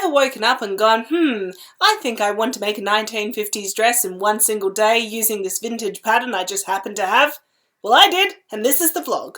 Ever woken up and gone, I think I want to make a 1950s dress in one single day using this vintage pattern I just happen to have? Well, I did, and this is the vlog.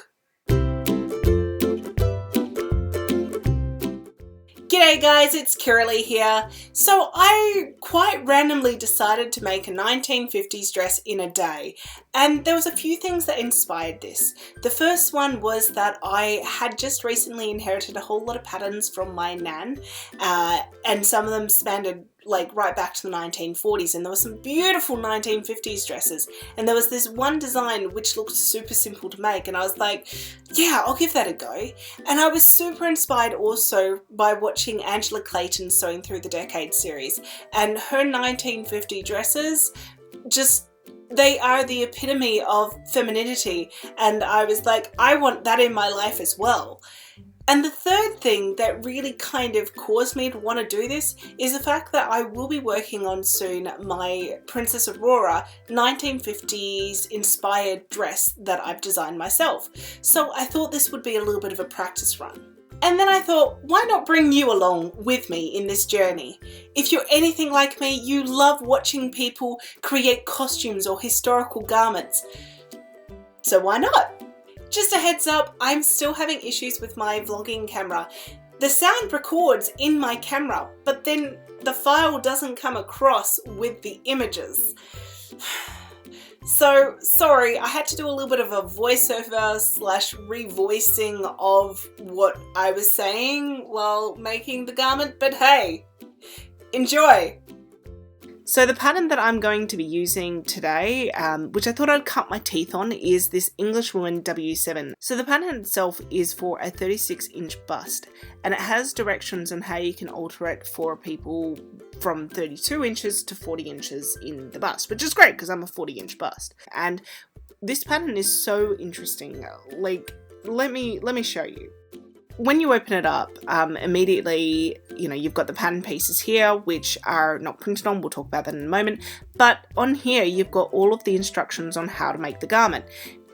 G'day guys, it's Kiralee here. So I quite randomly decided to make a 1950s dress in a day, and there was a few things that inspired this. The first one was that I had just recently inherited a whole lot of patterns from my nan, and some of them spanned like right back to the 1940s, and there were some beautiful 1950s dresses, and there was this one design which looked super simple to make, and I was like, yeah, I'll give that a go. And I was super inspired also by watching Angela Clayton Sewing Through the Decades series, and her 1950 dresses they are the epitome of femininity, and I was like, I want that in my life as well. And the third thing that really kind of caused me to want to do this is the fact that I will be working on soon my Princess Aurora 1950s inspired dress that I've designed myself. So I thought this would be a little bit of a practice run. And then I thought, why not bring you along with me in this journey? If you're anything like me, you love watching people create costumes or historical garments. So why not? Just a heads up, I'm still having issues with my vlogging camera. The sound records in my camera, but then the file doesn't come across with the images. So, sorry, I had to do a little bit of a voiceover / revoicing of what I was saying while making the garment, but hey, enjoy! So the pattern that I'm going to be using today, which I thought I'd cut my teeth on, is this Englishwoman W7. So the pattern itself is for a 36-inch bust, and it has directions on how you can alter it for people from 32 inches to 40 inches in the bust, which is great because I'm a 40-inch bust. And this pattern is so interesting. Like, let me show you. When you open it up, immediately, you've got the pattern pieces here, which are not printed on. We'll talk about that in a moment. But on here, you've got all of the instructions on how to make the garment.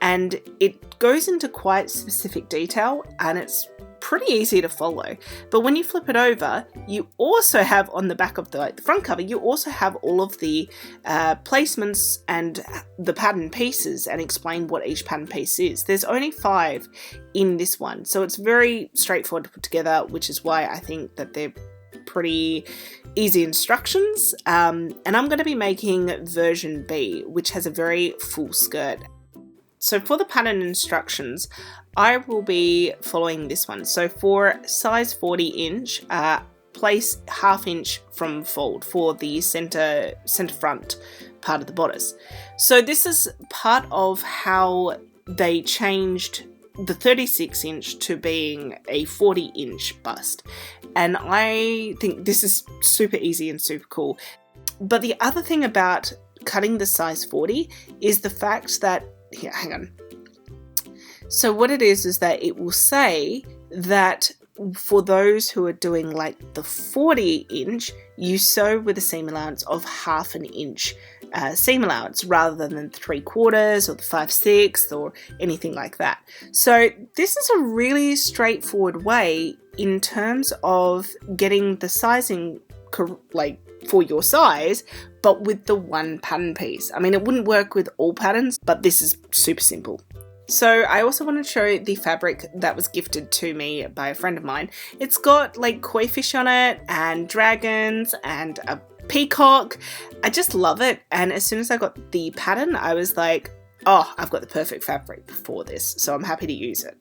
And it goes into quite specific detail, and it's pretty easy to follow. But when you flip it over, you also have on the back of the front cover, you also have all of the placements and the pattern pieces, and explain what each pattern piece is. There's only 5 in this one, so it's very straightforward to put together, which is why I think that they're pretty easy instructions. And I'm going to be making version B, which has a very full skirt. So for the pattern instructions, I will be following this one. So for size 40 inch, place ½ inch from fold for the center front part of the bodice. So this is part of how they changed the 36 inch to being a 40 inch bust. And I think this is super easy and super cool. But the other thing about cutting the size 40 is the fact that, here, hang on. So what it is that it will say that for those who are doing like the 40 inch, you sew with a seam allowance of ½ an inch seam allowance rather than 3/4 or the 5/6 or anything like that. So this is a really straightforward way in terms of getting the sizing for your size, but with the one pattern piece. I mean, it wouldn't work with all patterns, but this is super simple. So I also want to show the fabric that was gifted to me by a friend of mine. It's got like koi fish on it and dragons and a peacock. I just love it. And as soon as I got the pattern, I was like, oh, I've got the perfect fabric for this. So I'm happy to use it.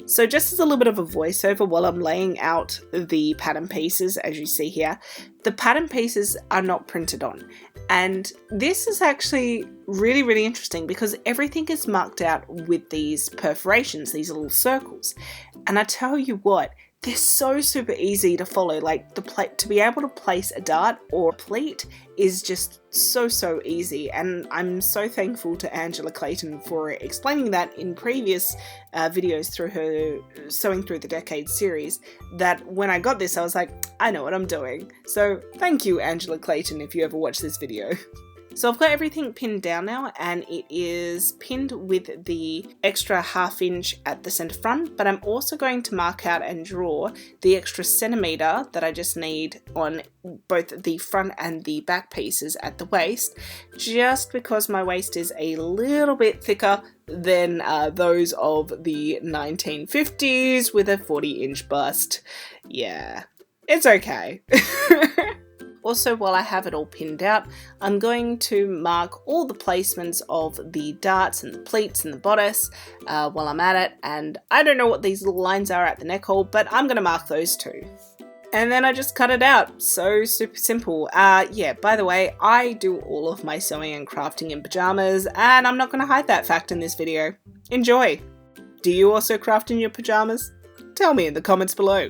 So just as a little bit of a voiceover while I'm laying out the pattern pieces, as you see here, the pattern pieces are not printed on. And this is actually really, really interesting because everything is marked out with these perforations, these little circles. And I tell you what, they're so super easy to follow. Like to be able to place a dart or a pleat is just so easy. And I'm so thankful to Angela Clayton for explaining that in previous videos through her Sewing Through the Decades series, that when I got this, I was like, I know what I'm doing. So thank you, Angela Clayton, if you ever watch this video. So I've got everything pinned down now, and it is pinned with the extra 1/2 inch at the center front, but I'm also going to mark out and draw the extra centimeter that I just need on both the front and the back pieces at the waist, just because my waist is a little bit thicker than those of the 1950s with a 40-inch bust. Yeah, it's okay. Also, while I have it all pinned out, I'm going to mark all the placements of the darts and the pleats and the bodice while I'm at it. And I don't know what these little lines are at the neck hole, but I'm going to mark those too. And then I just cut it out. So super simple. Yeah, by the way, I do all of my sewing and crafting in pajamas, and I'm not going to hide that fact in this video. Enjoy! Do you also craft in your pajamas? Tell me in the comments below.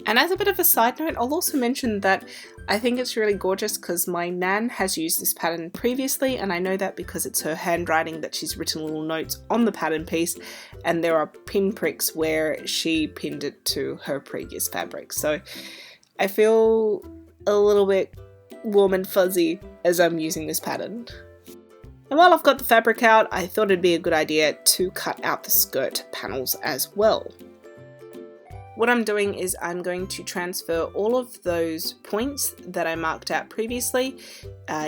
And as a bit of a side note, I'll also mention that I think it's really gorgeous because my nan has used this pattern previously, and I know that because it's her handwriting that she's written little notes on the pattern piece, and there are pin pricks where she pinned it to her previous fabric. So I feel a little bit warm and fuzzy as I'm using this pattern. And while I've got the fabric out, I thought it'd be a good idea to cut out the skirt panels as well. What I'm doing is I'm going to transfer all of those points that I marked out previously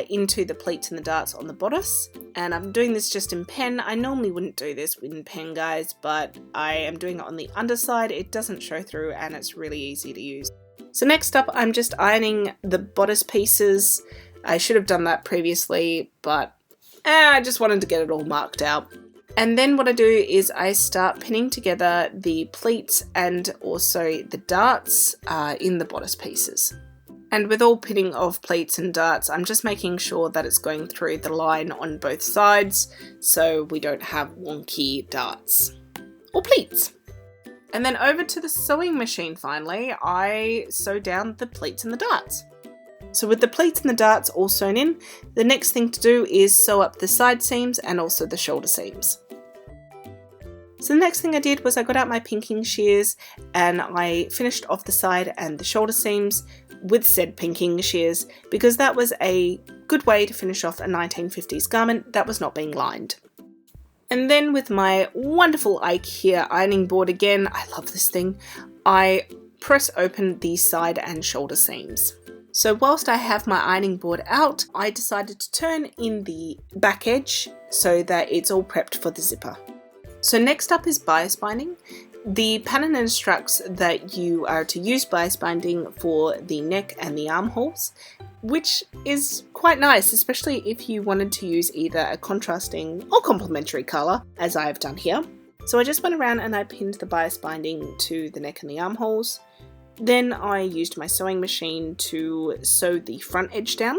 into the pleats and the darts on the bodice. And I'm doing this just in pen. I normally wouldn't do this in pen, guys, but I am doing it on the underside. It doesn't show through and it's really easy to use. So next up, I'm just ironing the bodice pieces. I should have done that previously, but I just wanted to get it all marked out. And then what I do is I start pinning together the pleats and also the darts in the bodice pieces. And with all pinning of pleats and darts, I'm just making sure that it's going through the line on both sides so we don't have wonky darts or pleats. And then over to the sewing machine finally, I sew down the pleats and the darts. So with the pleats and the darts all sewn in, the next thing to do is sew up the side seams and also the shoulder seams. So the next thing I did was I got out my pinking shears and I finished off the side and the shoulder seams with said pinking shears because that was a good way to finish off a 1950s garment that was not being lined. And then with my wonderful IKEA ironing board again, I love this thing, I press open the side and shoulder seams. So whilst I have my ironing board out, I decided to turn in the back edge so that it's all prepped for the zipper. So next up is bias binding. The pattern instructs that you are to use bias binding for the neck and the armholes, which is quite nice, especially if you wanted to use either a contrasting or complementary colour, as I have done here. So I just went around and I pinned the bias binding to the neck and the armholes. Then I used my sewing machine to sew the front edge down.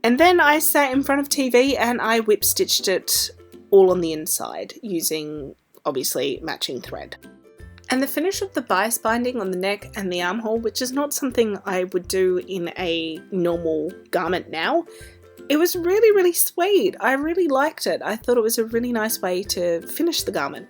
And then I sat in front of TV and I whip stitched it all on the inside using obviously matching thread. And the finish of the bias binding on the neck and the armhole, which is not something I would do in a normal garment now, it was really sweet. I really liked it. I thought it was a really nice way to finish the garment.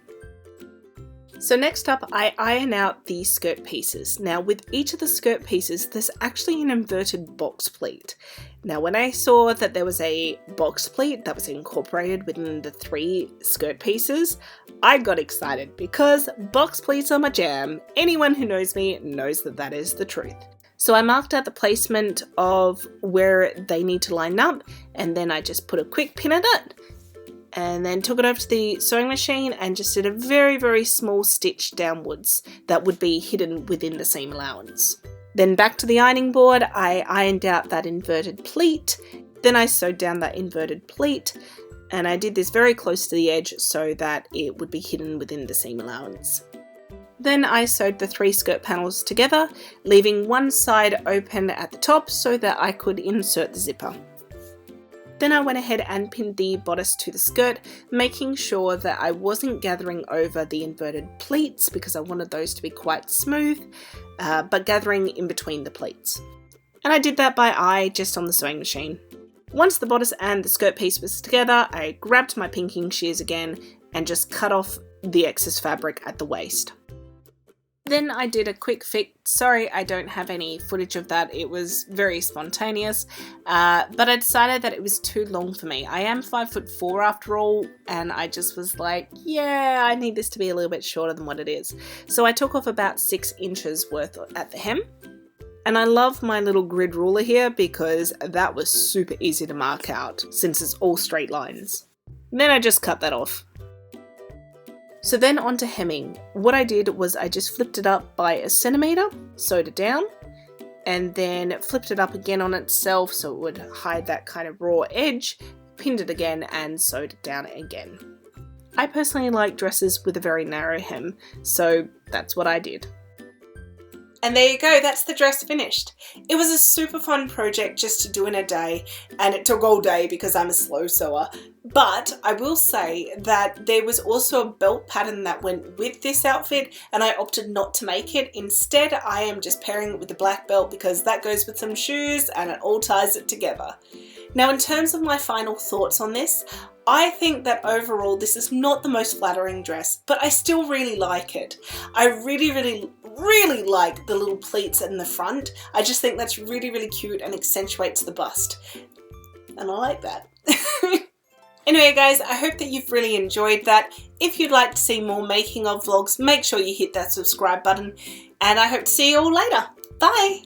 So next up, I iron out the skirt pieces. Now with each of the skirt pieces, there's actually an inverted box pleat. Now when I saw that there was a box pleat that was incorporated within the 3 skirt pieces, I got excited because box pleats are my jam. Anyone who knows me knows that that is the truth. So I marked out the placement of where they need to line up, and then I just put a quick pin at it. And then took it over to the sewing machine and just did a very small stitch downwards that would be hidden within the seam allowance. Then back to the ironing board, I ironed out that inverted pleat, then I sewed down that inverted pleat, and I did this very close to the edge so that it would be hidden within the seam allowance. Then I sewed the 3 skirt panels together, leaving one side open at the top so that I could insert the zipper. Then I went ahead and pinned the bodice to the skirt, making sure that I wasn't gathering over the inverted pleats because I wanted those to be quite smooth, but gathering in between the pleats. And I did that by eye just on the sewing machine. Once the bodice and the skirt piece was together, I grabbed my pinking shears again and just cut off the excess fabric at the waist. Then I did a quick fix. Sorry, I don't have any footage of that. It was very spontaneous, but I decided that it was too long for me. I am 5'4" after all, and I just was like, yeah, I need this to be a little bit shorter than what it is. So I took off about 6 inches worth at the hem. And I love my little grid ruler here because that was super easy to mark out since it's all straight lines. And then I just cut that off. So then on to hemming. What I did was I just flipped it up by 1 centimeter, sewed it down, and then flipped it up again on itself so it would hide that kind of raw edge, pinned it again and sewed it down again. I personally like dresses with a very narrow hem, so that's what I did. And there you go, that's the dress finished. It was a super fun project just to do in a day, and it took all day because I'm a slow sewer. But I will say that there was also a belt pattern that went with this outfit, and I opted not to make it. Instead, I am just pairing it with the black belt because that goes with some shoes and it all ties it together. Now, in terms of my final thoughts on this, I think that overall this is not the most flattering dress, but I still really like it. I really like the little pleats in the front. I just think that's really cute and accentuates the bust. And I like that. Anyway guys, I hope that you've really enjoyed that. If you'd like to see more making of vlogs, make sure you hit that subscribe button, and I hope to see you all later. Bye!